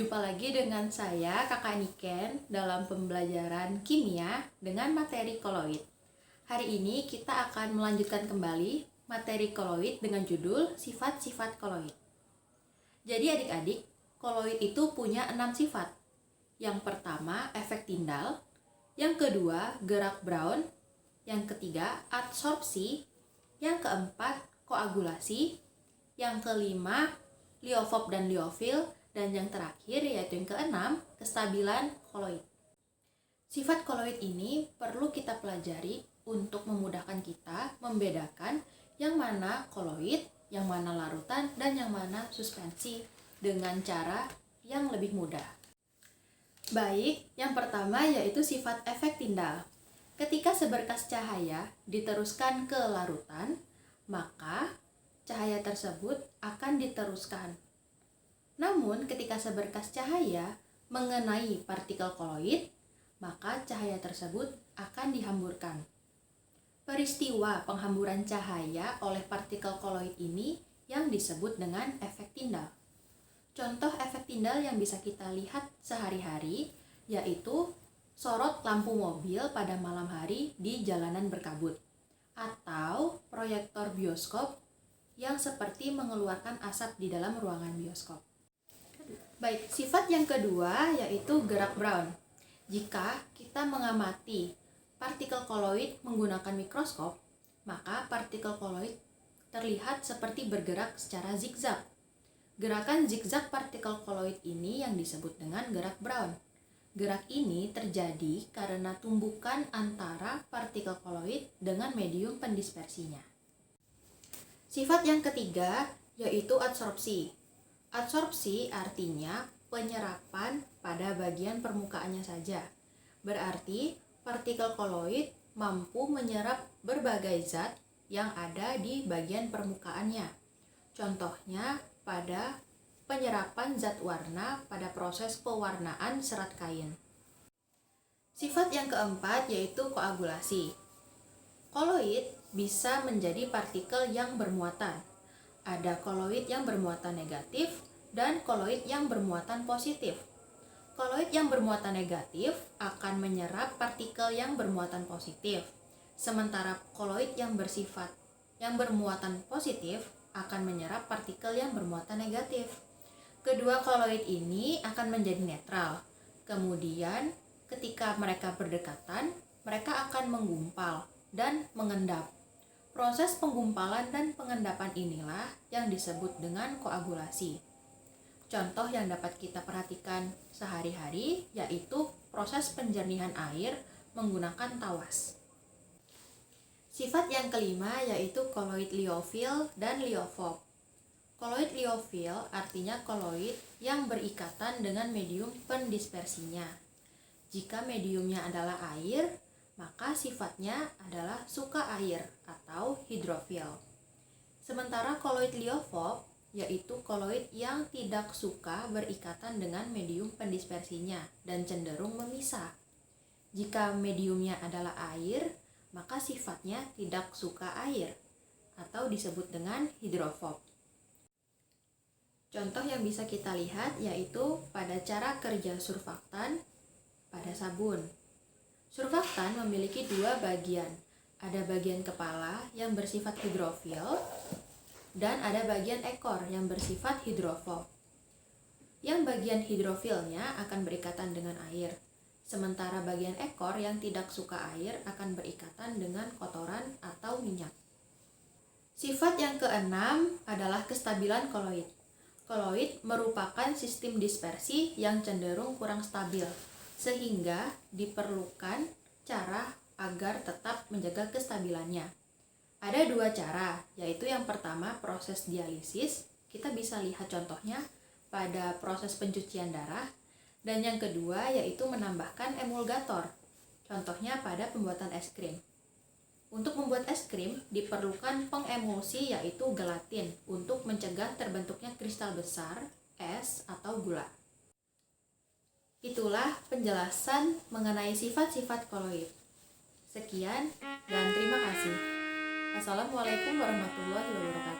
Jumpa lagi dengan saya, Kakak Niken, dalam pembelajaran kimia dengan materi koloid. Hari ini kita akan melanjutkan kembali materi koloid dengan judul sifat-sifat koloid. Jadi adik-adik, koloid itu punya 6 sifat. Yang pertama, efek Tyndall. Yang kedua, gerak Brown. Yang ketiga, adsorpsi. Yang keempat, koagulasi. Yang kelima, Liophop dan Liophil. Dan yang terakhir, yaitu yang keenam, kestabilan koloid. Sifat koloid ini perlu kita pelajari untuk memudahkan kita membedakan yang mana koloid, yang mana larutan, dan yang mana suspensi dengan cara yang lebih mudah. Baik, yang pertama yaitu sifat efek Tyndall. Ketika seberkas cahaya diteruskan ke larutan, maka cahaya tersebut akan diteruskan. Namun, ketika seberkas cahaya mengenai partikel koloid, maka cahaya tersebut akan dihamburkan. Peristiwa penghamburan cahaya oleh partikel koloid ini yang disebut dengan efek Tyndall. Contoh efek Tyndall yang bisa kita lihat sehari-hari yaitu sorot lampu mobil pada malam hari di jalanan berkabut, atau proyektor bioskop yang seperti mengeluarkan asap di dalam ruangan bioskop. Baik, sifat yang kedua yaitu gerak Brown. Jika kita mengamati partikel koloid menggunakan mikroskop, maka partikel koloid terlihat seperti bergerak secara zigzag. Gerakan zigzag partikel koloid ini yang disebut dengan gerak Brown. Gerak ini terjadi karena tumbukan antara partikel koloid dengan medium pendispersinya. Sifat yang ketiga yaitu adsorpsi. Adsorpsi artinya penyerapan pada bagian permukaannya saja. Berarti partikel koloid mampu menyerap berbagai zat yang ada di bagian permukaannya. Contohnya pada penyerapan zat warna pada proses pewarnaan serat kain. Sifat yang keempat yaitu koagulasi. Koloid bisa menjadi partikel yang bermuatan. Ada koloid yang bermuatan negatif dan koloid yang bermuatan positif. Koloid yang bermuatan negatif akan menyerap partikel yang bermuatan positif, sementara koloid yang bermuatan positif akan menyerap partikel yang bermuatan negatif. Kedua koloid ini akan menjadi netral. Kemudian, ketika mereka berdekatan, mereka akan menggumpal dan mengendap. Proses penggumpalan dan pengendapan inilah yang disebut dengan koagulasi. Contoh yang dapat kita perhatikan sehari-hari yaitu proses penjernihan air menggunakan tawas. Sifat yang kelima yaitu koloid Liophil dan Liophop. Koloid Liophil artinya koloid yang berikatan dengan medium pendispersinya. Jika mediumnya adalah air, maka sifatnya adalah suka air atau hidrofil. Sementara koloid Liophop yaitu koloid yang tidak suka berikatan dengan medium pendispersinya dan cenderung memisah. Jika mediumnya adalah air, maka sifatnya tidak suka air atau disebut dengan hidrofob. Contoh yang bisa kita lihat yaitu pada cara kerja surfaktan pada sabun. Surfaktan memiliki dua bagian. Ada bagian kepala yang bersifat hidrofil dan ada bagian ekor yang bersifat hidrofob. Yang bagian hidrofilnya akan berikatan dengan air, sementara bagian ekor yang tidak suka air akan berikatan dengan kotoran atau minyak. Sifat yang keenam adalah kestabilan koloid. Koloid merupakan sistem dispersi yang cenderung kurang stabil, sehingga diperlukan cara agar tetap menjaga kestabilannya. Ada dua cara, yaitu yang pertama proses dialisis, kita bisa lihat contohnya pada proses pencucian darah, dan yang kedua yaitu menambahkan emulgator, contohnya pada pembuatan es krim. Untuk membuat es krim diperlukan pengemulsi yaitu gelatin untuk mencegah terbentuknya kristal besar, es, atau gula. Itulah penjelasan mengenai sifat-sifat koloid. Sekian dan terima kasih. Assalamualaikum warahmatullahi wabarakatuh.